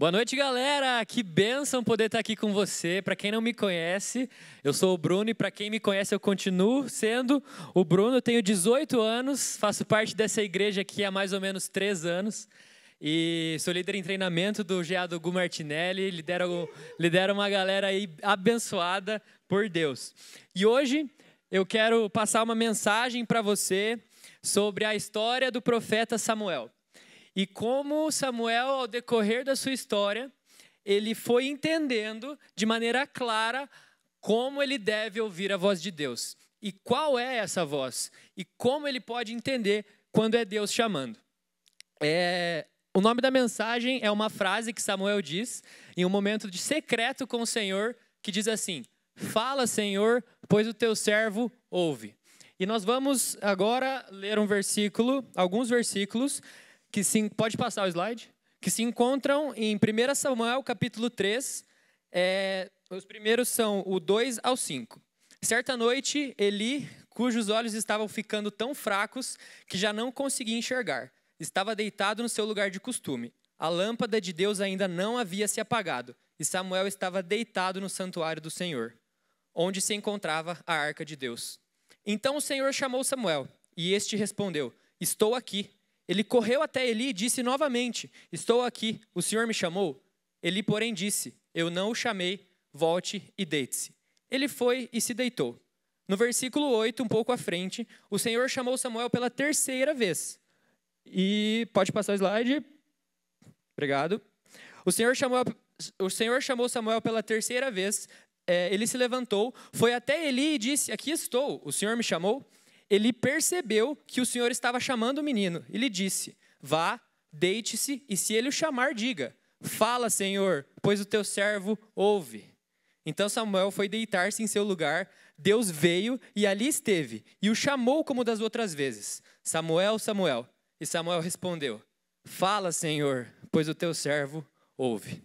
Boa noite, galera! Que bênção poder estar aqui com você. Para quem não me conhece, eu sou o Bruno e para quem me conhece eu continuo sendo o Bruno. Eu tenho 18 anos, faço parte dessa igreja aqui há mais ou menos 3 anos e sou líder em treinamento do GA do Gu Martinelli, lidero uma galera aí abençoada por Deus. E hoje eu quero passar uma mensagem para você sobre a história do profeta Samuel. E como Samuel, ao decorrer da sua história, ele foi entendendo de maneira clara como ele deve ouvir a voz de Deus. E qual é essa voz? E como ele pode entender quando é Deus chamando. O nome da mensagem é uma frase que Samuel diz em um momento de secreto com o Senhor, que diz assim: "Fala, Senhor, pois o teu servo ouve." E nós vamos agora ler alguns versículos, pode passar o slide, que se encontram em 1 Samuel capítulo 3, os primeiros são o 2 ao 5. Certa noite, Eli, cujos olhos estavam ficando tão fracos que já não conseguia enxergar, estava deitado no seu lugar de costume. A lâmpada de Deus ainda não havia se apagado, e Samuel estava deitado no santuário do Senhor, onde se encontrava a arca de Deus. Então o Senhor chamou Samuel, e este respondeu: "Estou aqui." Ele correu até Eli e disse novamente: "Estou aqui, o Senhor me chamou?" Eli, porém, disse: "Eu não o chamei, volte e deite-se." Ele foi e se deitou. No versículo 8, um pouco à frente, o Senhor chamou Samuel pela terceira vez. E pode passar o slide. Obrigado. O Senhor chamou Samuel pela terceira vez. Ele se levantou, foi até Eli e disse: "Aqui estou, o Senhor me chamou?" Ele percebeu que o Senhor estava chamando o menino. Ele disse: "Vá, deite-se, e se ele o chamar, diga: 'Fala, Senhor, pois o teu servo ouve.'" Então Samuel foi deitar-se em seu lugar. Deus veio e ali esteve, e o chamou como das outras vezes: "Samuel, Samuel." E Samuel respondeu: "Fala, Senhor, pois o teu servo ouve."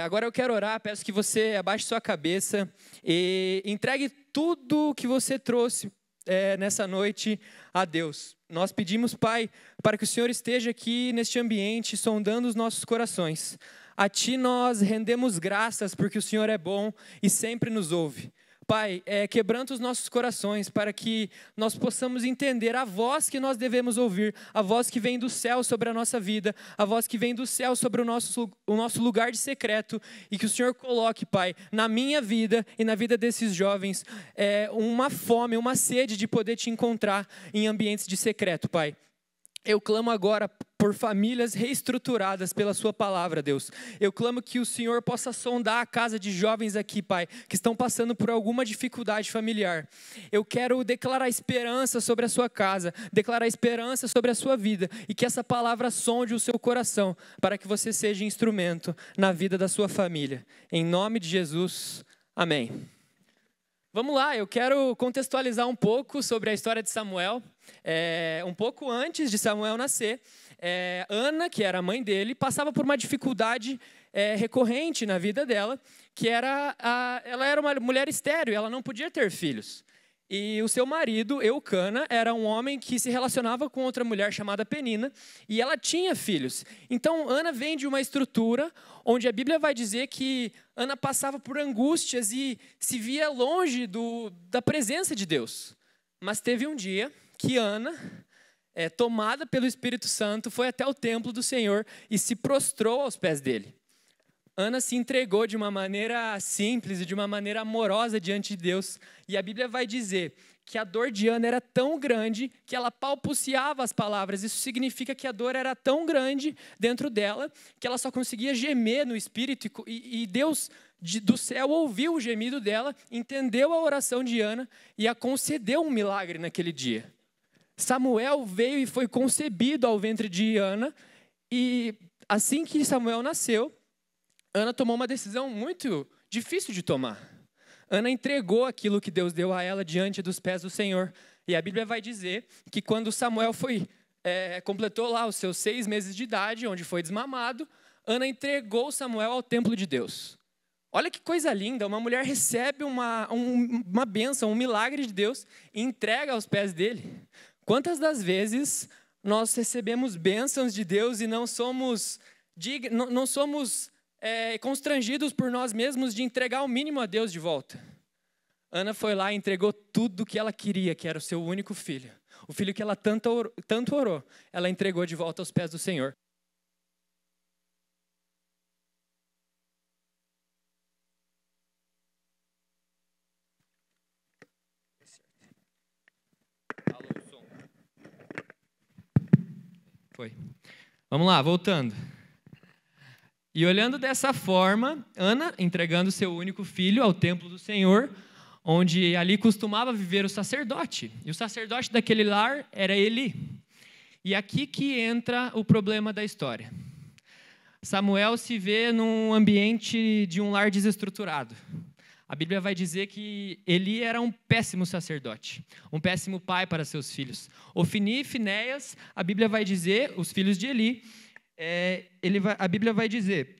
Agora eu quero orar, peço que você abaixe sua cabeça e entregue tudo o que você trouxe nessa noite a Deus. Nós pedimos, Pai, para que o Senhor esteja aqui neste ambiente, sondando os nossos corações. A Ti nós rendemos graças, porque o Senhor é bom e sempre nos ouve. Pai, quebranta os nossos corações para que nós possamos entender a voz que nós devemos ouvir, a voz que vem do céu sobre a nossa vida, a voz que vem do céu sobre o nosso lugar de secreto, e que o Senhor coloque, Pai, na minha vida e na vida desses jovens, uma fome, uma sede de poder Te encontrar em ambientes de secreto, Pai. Eu clamo agora por famílias reestruturadas pela Sua palavra, Deus. Eu clamo que o Senhor possa sondar a casa de jovens aqui, Pai, que estão passando por alguma dificuldade familiar. Eu quero declarar esperança sobre a sua casa, declarar esperança sobre a sua vida, e que essa palavra sonde o seu coração, para que você seja instrumento na vida da sua família. Em nome de Jesus, amém. Vamos lá, eu quero contextualizar um pouco sobre a história de Samuel. Um pouco antes de Samuel nascer, Ana, que era a mãe dele, passava por uma dificuldade recorrente na vida dela, que ela era uma mulher estéril, ela não podia ter filhos. E o seu marido, Eucana, era um homem que se relacionava com outra mulher chamada Penina, e ela tinha filhos. Então, Ana vem de uma estrutura onde a Bíblia vai dizer que Ana passava por angústias e se via longe da presença de Deus. Mas teve um dia que Ana, tomada pelo Espírito Santo, foi até o templo do Senhor e se prostrou aos pés dele. Ana se entregou de uma maneira simples e de uma maneira amorosa diante de Deus. E a Bíblia vai dizer que a dor de Ana era tão grande que ela balbuciava as palavras. Isso significa que a dor era tão grande dentro dela que ela só conseguia gemer no espírito. E Deus do céu ouviu o gemido dela, entendeu a oração de Ana e a concedeu um milagre naquele dia. Samuel veio e foi concebido ao ventre de Ana. E assim que Samuel nasceu, Ana tomou uma decisão muito difícil de tomar. Ana entregou aquilo que Deus deu a ela diante dos pés do Senhor. E a Bíblia vai dizer que quando Samuel completou lá os seus 6 meses de idade, onde foi desmamado, Ana entregou Samuel ao templo de Deus. Olha que coisa linda, uma mulher recebe uma bênção, um milagre de Deus e entrega aos pés dele. Quantas das vezes nós recebemos bênçãos de Deus e não somos não somos constrangidos por nós mesmos de entregar o mínimo a Deus de volta. Ana foi lá e entregou tudo o que ela queria, que era o seu único filho. O filho que ela tanto orou, ela entregou de volta aos pés do Senhor. Foi. Vamos lá, voltando. E olhando dessa forma, Ana entregando seu único filho ao templo do Senhor, onde ali costumava viver o sacerdote. E o sacerdote daquele lar era Eli. E aqui que entra o problema da história. Samuel se vê num ambiente de um lar desestruturado. A Bíblia vai dizer que Eli era um péssimo sacerdote, um péssimo pai para seus filhos. Ofni e Finéias, a Bíblia vai dizer, os filhos de Eli, a Bíblia vai dizer,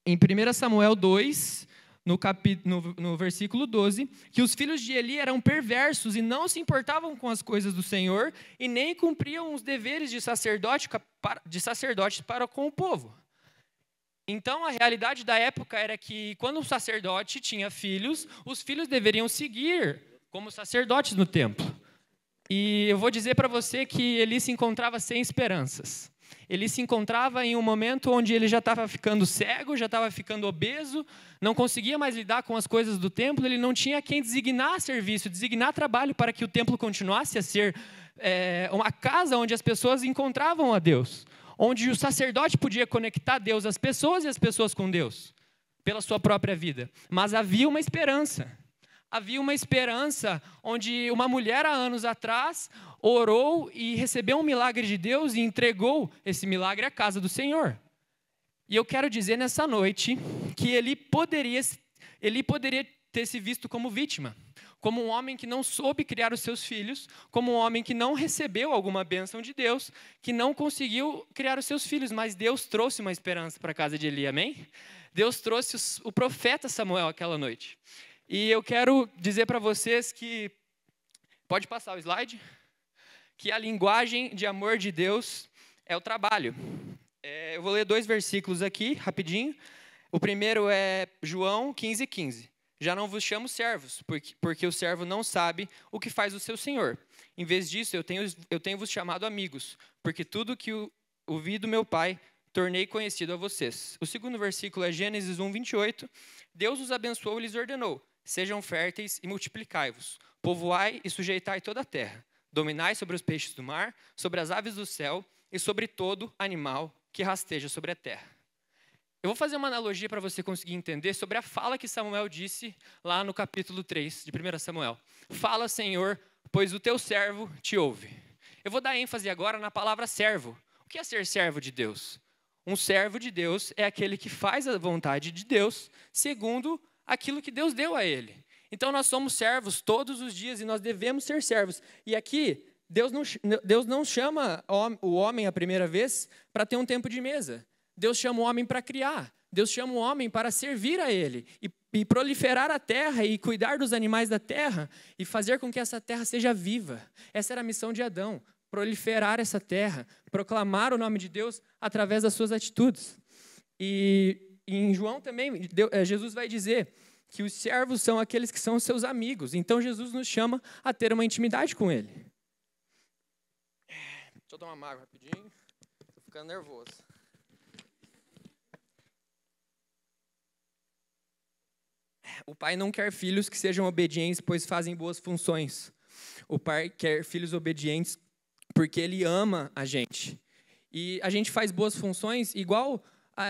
em 1 Samuel 2, no versículo 12, que os filhos de Eli eram perversos e não se importavam com as coisas do Senhor e nem cumpriam os deveres de sacerdotes para com o povo. Então, a realidade da época era que, quando um sacerdote tinha filhos, os filhos deveriam seguir como sacerdotes no templo. E eu vou dizer para você que Eli se encontrava sem esperanças. Ele se encontrava em um momento onde ele já estava ficando cego, já estava ficando obeso, não conseguia mais lidar com as coisas do templo, ele não tinha quem designar serviço, designar trabalho para que o templo continuasse a ser uma casa onde as pessoas encontravam a Deus, onde o sacerdote podia conectar Deus às pessoas e as pessoas com Deus, pela sua própria vida. Mas havia uma esperança. Havia uma esperança onde uma mulher, há anos atrás, orou e recebeu um milagre de Deus e entregou esse milagre à casa do Senhor. E eu quero dizer nessa noite que ele poderia ter se visto como vítima, como um homem que não soube criar os seus filhos, como um homem que não recebeu alguma bênção de Deus, que não conseguiu criar os seus filhos, mas Deus trouxe uma esperança para a casa de Eli, amém? Deus trouxe o profeta Samuel aquela noite. E eu quero dizer para vocês que, pode passar o slide, que a linguagem de amor de Deus é o trabalho. Eu vou ler 2 versículos aqui, rapidinho. O primeiro é João 15:15. Já não vos chamo servos, porque o servo não sabe o que faz o seu senhor. Em vez disso, eu tenho vos chamado amigos, porque tudo que ouvi do meu Pai, tornei conhecido a vocês. O segundo versículo é Gênesis 1:28. Deus os abençoou e lhes ordenou: sejam férteis e multiplicai-vos, povoai e sujeitai toda a terra, dominai sobre os peixes do mar, sobre as aves do céu e sobre todo animal que rasteja sobre a terra. Eu vou fazer uma analogia para você conseguir entender sobre a fala que Samuel disse lá no capítulo 3 de 1 Samuel. Fala, Senhor, pois o teu servo te ouve. Eu vou dar ênfase agora na palavra servo. O que é ser servo de Deus? Um servo de Deus é aquele que faz a vontade de Deus segundo aquilo que Deus deu a ele. Então nós somos servos todos os dias e nós devemos ser servos. E aqui, Deus não chama o homem a primeira vez para ter um tempo de mesa. Deus chama o homem para criar. Deus chama o homem para servir a ele e proliferar a terra e cuidar dos animais da terra e fazer com que essa terra seja viva. Essa era a missão de Adão, proliferar essa terra, proclamar o nome de Deus através das suas atitudes. E em João também, Jesus vai dizer que os servos são aqueles que são os seus amigos. Então Jesus nos chama a ter uma intimidade com ele. Deixa eu tomar uma água rapidinho, estou ficando nervoso. O pai não quer filhos que sejam obedientes, pois fazem boas funções. O pai quer filhos obedientes porque ele ama a gente. E a gente faz boas funções igual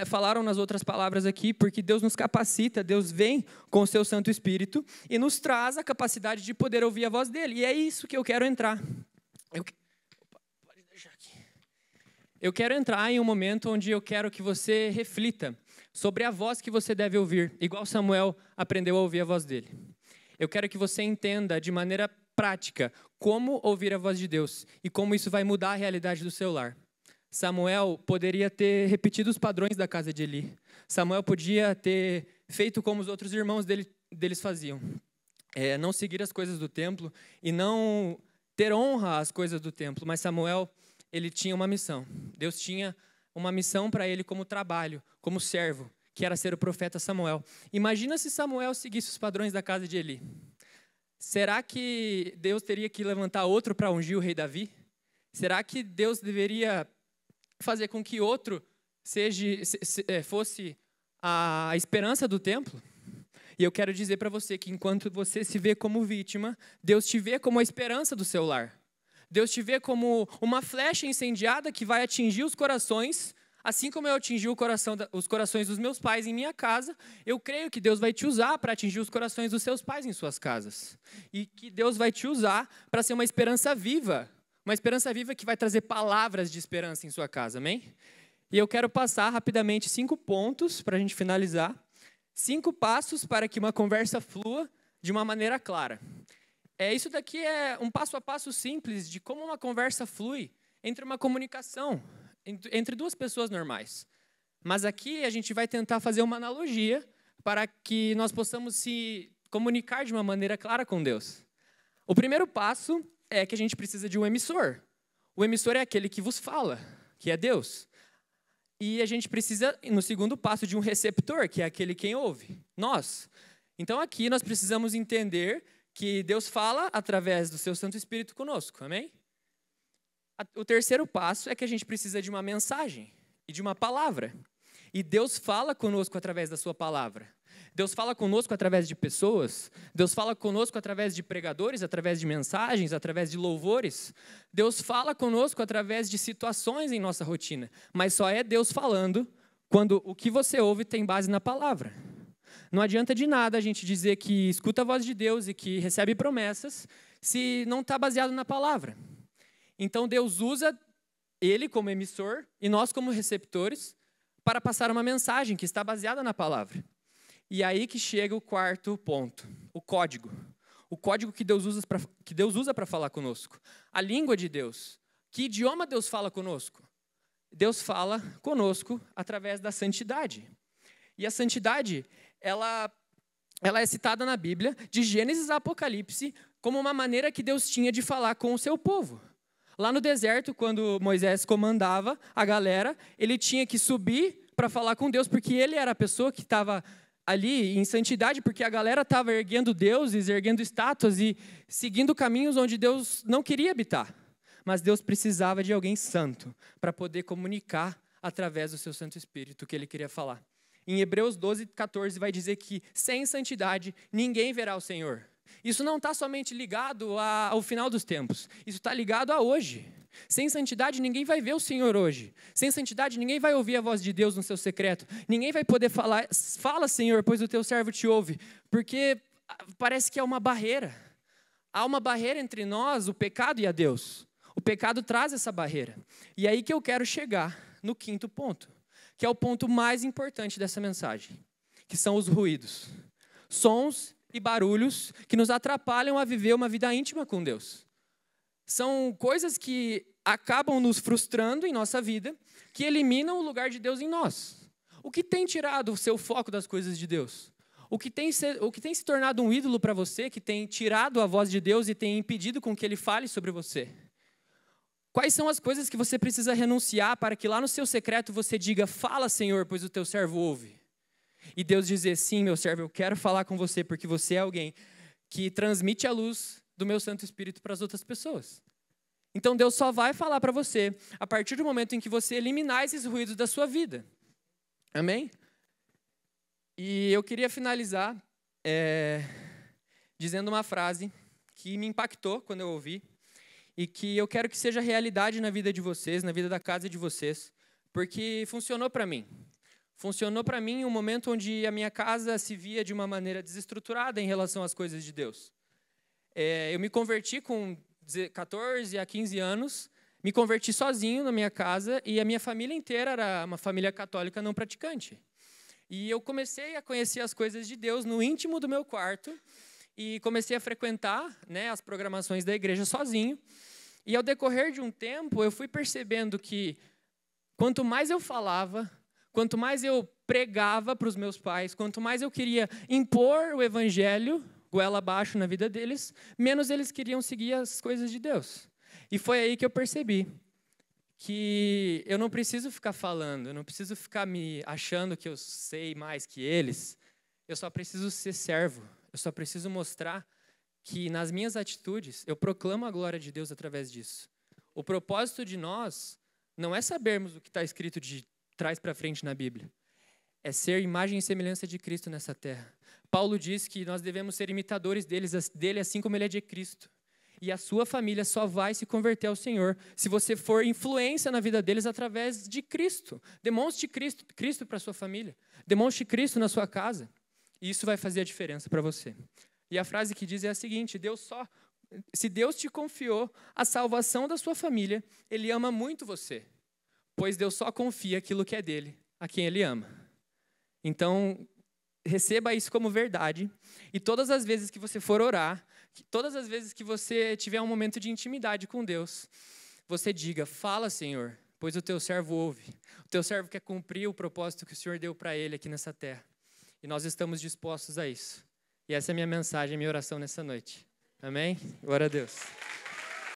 falaram nas outras palavras aqui, porque Deus nos capacita, Deus vem com o seu Santo Espírito e nos traz a capacidade de poder ouvir a voz dele. E é isso que eu quero entrar. Eu quero entrar em um momento onde eu quero que você reflita sobre a voz que você deve ouvir, igual Samuel aprendeu a ouvir a voz dele. Eu quero que você entenda de maneira prática como ouvir a voz de Deus e como isso vai mudar a realidade do seu lar. Samuel poderia ter repetido os padrões da casa de Eli. Samuel podia ter feito como os outros irmãos deles faziam. Não seguir as coisas do templo e não ter honra às coisas do templo. Mas Samuel, ele tinha uma missão. Deus tinha uma missão para ele como trabalho, como servo, que era ser o profeta Samuel. Imagina se Samuel seguisse os padrões da casa de Eli. Será que Deus teria que levantar outro para ungir o rei Davi? Será que Deus deveria fazer com que outro fosse a esperança do templo? E eu quero dizer para você que enquanto você se vê como vítima, Deus te vê como a esperança do seu lar. Deus te vê como uma flecha incendiada que vai atingir os corações, assim como eu atingi os corações dos meus pais em minha casa. Eu creio que Deus vai te usar para atingir os corações dos seus pais em suas casas. E que Deus vai te usar para ser uma esperança viva que vai trazer palavras de esperança em sua casa, amém? E eu quero passar rapidamente 5 pontos para a gente finalizar. 5 passos para que uma conversa flua de uma maneira clara. Isso daqui é um passo a passo simples de como uma conversa flui entre uma comunicação, entre duas pessoas normais. Mas aqui a gente vai tentar fazer uma analogia para que nós possamos se comunicar de uma maneira clara com Deus. O primeiro passo é que a gente precisa de um emissor. O emissor é aquele que vos fala, que é Deus. E a gente precisa, no segundo passo, de um receptor, que é aquele quem ouve, nós. Então aqui nós precisamos entender que Deus fala através do seu Santo Espírito conosco, amém? O terceiro passo é que a gente precisa de uma mensagem e de uma palavra. E Deus fala conosco através da sua palavra. Deus fala conosco através de pessoas. Deus fala conosco através de pregadores, através de mensagens, através de louvores. Deus fala conosco através de situações em nossa rotina. Mas só é Deus falando quando o que você ouve tem base na palavra. Não adianta de nada a gente dizer que escuta a voz de Deus e que recebe promessas se não está baseado na palavra. Então Deus usa Ele como emissor e nós como receptores para passar uma mensagem que está baseada na palavra. E aí que chega o quarto ponto, o código. O código que Deus usa para falar conosco. A língua de Deus. Que idioma Deus fala conosco? Deus fala conosco através da santidade. E a santidade, ela é citada na Bíblia, de Gênesis a Apocalipse, como uma maneira que Deus tinha de falar com o seu povo. Lá no deserto, quando Moisés comandava a galera, ele tinha que subir para falar com Deus, porque ele era a pessoa que estava ali em santidade, porque a galera estava erguendo deuses, erguendo estátuas e seguindo caminhos onde Deus não queria habitar. Mas Deus precisava de alguém santo para poder comunicar através do seu Santo Espírito o que ele queria falar. Em Hebreus 12, 14 vai dizer que sem santidade ninguém verá o Senhor. Isso não está somente ligado ao final dos tempos, isso está ligado a hoje. Sem santidade ninguém vai ver o Senhor hoje. Sem santidade ninguém vai ouvir a voz de Deus no seu secreto. Ninguém vai poder falar, fala Senhor, pois o teu servo te ouve. Porque parece que é uma barreira. Há uma barreira entre nós, o pecado e a Deus. O pecado traz essa barreira. E é aí que eu quero chegar no quinto ponto, que é o ponto mais importante dessa mensagem, que são os ruídos. Sons e barulhos que nos atrapalham a viver uma vida íntima com Deus. São coisas que acabam nos frustrando em nossa vida, que eliminam o lugar de Deus em nós. O que tem tirado o seu foco das coisas de Deus? O que tem se tornado um ídolo para você, que tem tirado a voz de Deus e tem impedido com que Ele fale sobre você? Quais são as coisas que você precisa renunciar para que lá no seu secreto você diga, fala Senhor, pois o teu servo ouve? E Deus dizer, sim, meu servo, eu quero falar com você, porque você é alguém que transmite a luz do meu Santo Espírito para as outras pessoas. Então Deus só vai falar para você a partir do momento em que você eliminar esses ruídos da sua vida. Amém? E eu queria finalizar dizendo uma frase que me impactou quando eu ouvi e que eu quero que seja realidade na vida de vocês, na vida da casa de vocês, porque funcionou para mim. Funcionou para mim um momento onde a minha casa se via de uma maneira desestruturada em relação às coisas de Deus. Eu me converti com 14 a 15 anos, me converti sozinho na minha casa e a minha família inteira era uma família católica não praticante. E eu comecei a conhecer as coisas de Deus no íntimo do meu quarto e comecei a frequentar, as programações da igreja sozinho. E ao decorrer de um tempo, eu fui percebendo que quanto mais eu falava, quanto mais eu pregava para os meus pais, quanto mais eu queria impor o evangelho goela abaixo na vida deles, menos eles queriam seguir as coisas de Deus. E foi aí que eu percebi que eu não preciso ficar falando, eu não preciso ficar me achando que eu sei mais que eles. Eu só preciso ser servo. Eu só preciso mostrar que nas minhas atitudes eu proclamo a glória de Deus através disso. O propósito de nós não é sabermos o que está escrito de trás para frente na Bíblia. É ser imagem e semelhança de Cristo nessa terra. Paulo diz que nós devemos ser imitadores dele assim como ele é de Cristo. E a sua família só vai se converter ao Senhor se você for influência na vida deles através de Cristo. Demonstre Cristo para a sua família. Demonstre Cristo na sua casa. E isso vai fazer a diferença para você. E a frase que diz é a seguinte: se Deus te confiou a salvação da sua família, Ele ama muito você. Pois Deus só confia aquilo que é dele, a quem Ele ama. Então, receba isso como verdade. E todas as vezes que você for orar, todas as vezes que você tiver um momento de intimidade com Deus, você diga: fala, Senhor, pois o teu servo ouve. O teu servo quer cumprir o propósito que o Senhor deu para ele aqui nessa terra. E nós estamos dispostos a isso. E essa é a minha mensagem, a minha oração nessa noite. Amém? Glória a Deus.